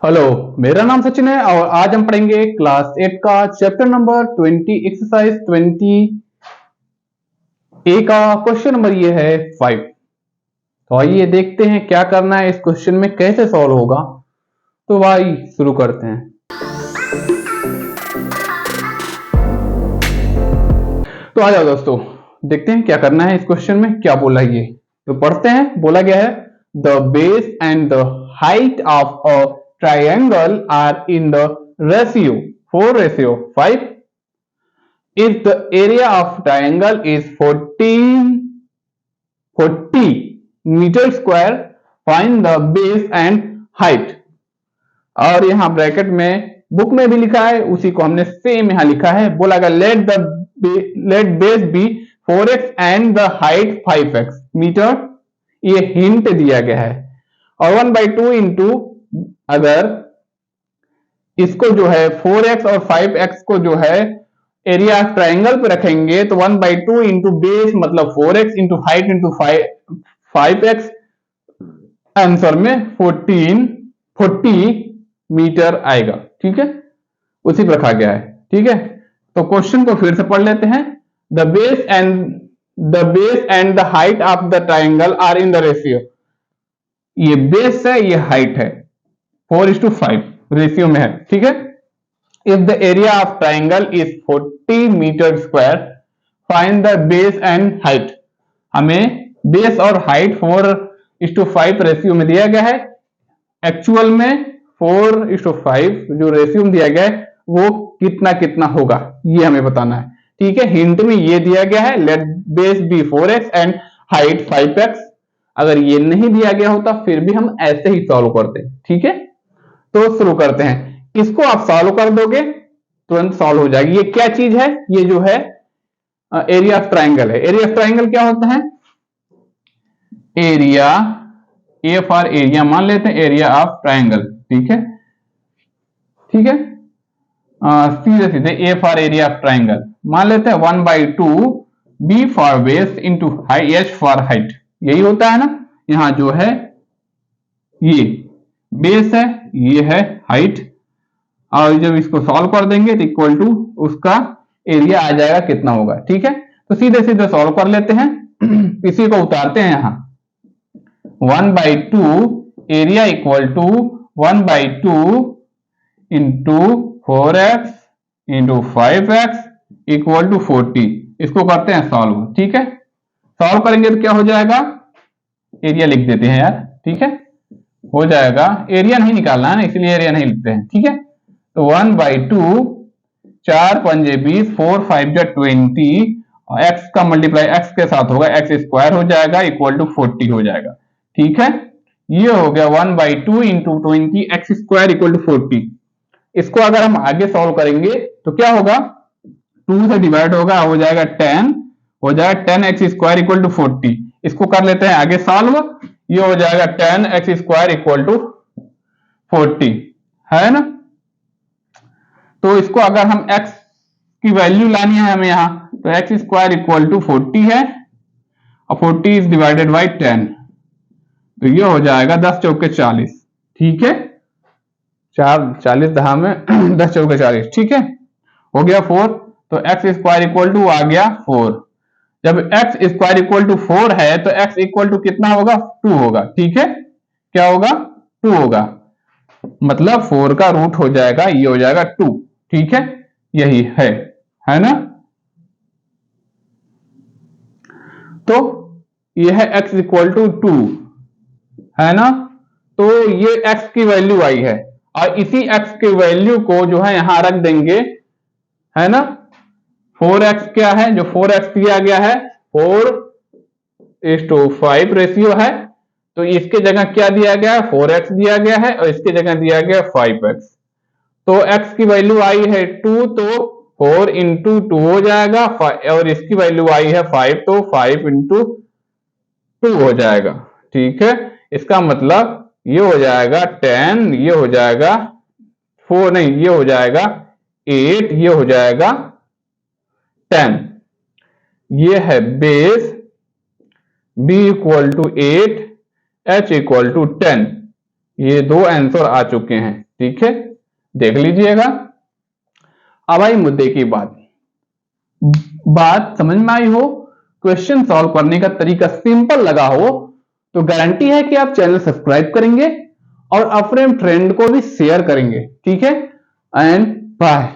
Hello, मेरा नाम सचिन है और आज हम पढ़ेंगे क्लास 8 का चैप्टर नंबर 20 एक्सरसाइज 20 ए का क्वेश्चन नंबर ये है 5। तो आइए देखते हैं क्या करना है, इस क्वेश्चन में कैसे सॉल्व होगा। तो भाई शुरू करते हैं। तो आ जाओ दोस्तों, देखते हैं क्या करना है। इस क्वेश्चन में क्या बोला है ये तो पढ़ते हैं। बोला गया है the base and the height of a triangle are in the ratio 4:5. If the area of triangle is 40 meter square, find the base and height. और यहाँ ब्रैकेट में बुक में भी लिखा है, उसी को हमने सेम यहाँ लिखा है। बोला गया let base be 4x and the height 5x metre. ये हिंट दिया गया है। और 1/2 इंटू, अगर इसको जो है 4x और 5x को जो है एरिया ट्राइंगल पे रखेंगे तो 1/2 इंटू बेस मतलब 4x into height into 5x answer में 40 मीटर आएगा। ठीक है, उसी पर रखा गया है। ठीक है, तो क्वेश्चन को फिर से पढ़ लेते हैं। The base and the height of the triangle are in the ratio. ये बेस है, ये हाइट है, 4:5 रेशियो में है। ठीक है, if the area of triangle is 40 metre square, find the base and height. हमें बेस और हाइट 4:5 रेशियो में दिया गया है। एक्चुअल में 4:5 जो रेशियो में दिया गया है वो कितना कितना होगा ये हमें बताना है। ठीक है, हिंट में ये दिया गया है let base be 4x and height 5x। अगर ये नहीं दिया गया होता फिर भी हम ऐसे ही सॉल्व करते। ठीक है, तो शुरू करते हैं। इसको आप सॉल्व कर दोगे तुरंत सॉल्व हो जाएगी। ये क्या चीज है? ये जो है एरिया ऑफ ट्राइंगल है। एरिया ऑफ ट्राइंगल क्या होता है? एरिया, ए फॉर एरिया मान लेते हैं, एरिया ऑफ ट्राइंगल। ठीक है, ठीक है, सीधे सीधे A for area of triangle मान लेते हैं 1/2 b for base into h for height. यही होता है ना। यहां जो है ये बेस है, ये है हाइट, और जब इसको सॉल्व कर देंगे तो इक्वल टू उसका एरिया आ जाएगा कितना होगा। ठीक है, तो सीधे सीधे सॉल्व कर लेते हैं। इसी को उतारते हैं यहां 1/2 area equal to 1/2 into 4x into 5x equal to 40। इसको करते हैं सॉल्व। ठीक है, सॉल्व करेंगे तो क्या हो जाएगा? एरिया लिख देते हैं यार। ठीक है, हो जाएगा, एरिया नहीं निकालना है ना, इसलिए एरिया नहीं लिखते हैं। ठीक है, तो 1/2 4 पंजे 20 4 5 20 और x का मल्टीप्लाई x के साथ होगा, x स्क्वायर हो जाएगा इक्वल टू 40 हो जाएगा। ठीक है, ये हो गया 1/2 into 20 x square equal to 40। इसको अगर हम आगे सॉल्व करेंगे तो क्या होगा? 2 से डिवाइड होगा, हो जाएगा 10, हो जाएगा 10x स्क्वायर इक्वल टू 40। इसको कर लेते हैं आगे सॉल्व। ये हो जाएगा 10x स्क्वायर इक्वल टू 40, है ना। तो इसको अगर हम x की वैल्यू लानी है हमें यहां, तो x स्क्वायर इक्वल टू 40 है और 40 इज डिवाइडेड बाई 10, तो ये हो जाएगा 10 चौके 40। ठीक है, 40 दहा में 10 चौके 40। ठीक है, हो गया 4, तो x स्क्वायर इक्वल टू आ गया 4। जब x स्क्वायर इक्वल टू 4 है तो x इक्वल टू कितना होगा? 2 होगा। ठीक है, क्या होगा? 2 होगा, मतलब 4 का रूट हो जाएगा, ये हो जाएगा 2। ठीक है, यही है ना। तो यह है x इक्वल टू 2, है ना। तो ये x की वैल्यू आई है और इसी x की वैल्यू को जो है यहां रख देंगे, है ना। 4x क्या है? जो 4x दिया गया है 4:5 रेशियो है, तो इसके जगह क्या दिया गया है? 4x दिया गया है और इसके जगह दिया गया 5x। तो x की वैल्यू आई है 2, तो 4 इंटू 2 हो जाएगा, और इसकी वैल्यू आई है 5, तो 5 इंटू 2 हो जाएगा। ठीक है, इसका मतलब ये हो जाएगा 10, ये हो जाएगा 4 नहीं, ये हो जाएगा 8, ये हो जाएगा 10। ये है base, b equal to 8, h equal to 10। ये 2 आंसर आ चुके हैं। ठीक है, देख लीजिएगा। अब आई मुद्दे की बात समझ में आई हो, क्वेश्चन सॉल्व करने का तरीका सिंपल लगा हो, तो गारंटी है कि आप चैनल सब्सक्राइब करेंगे और अपने फ्रेंड को भी शेयर करेंगे। ठीक है, एंड बाय।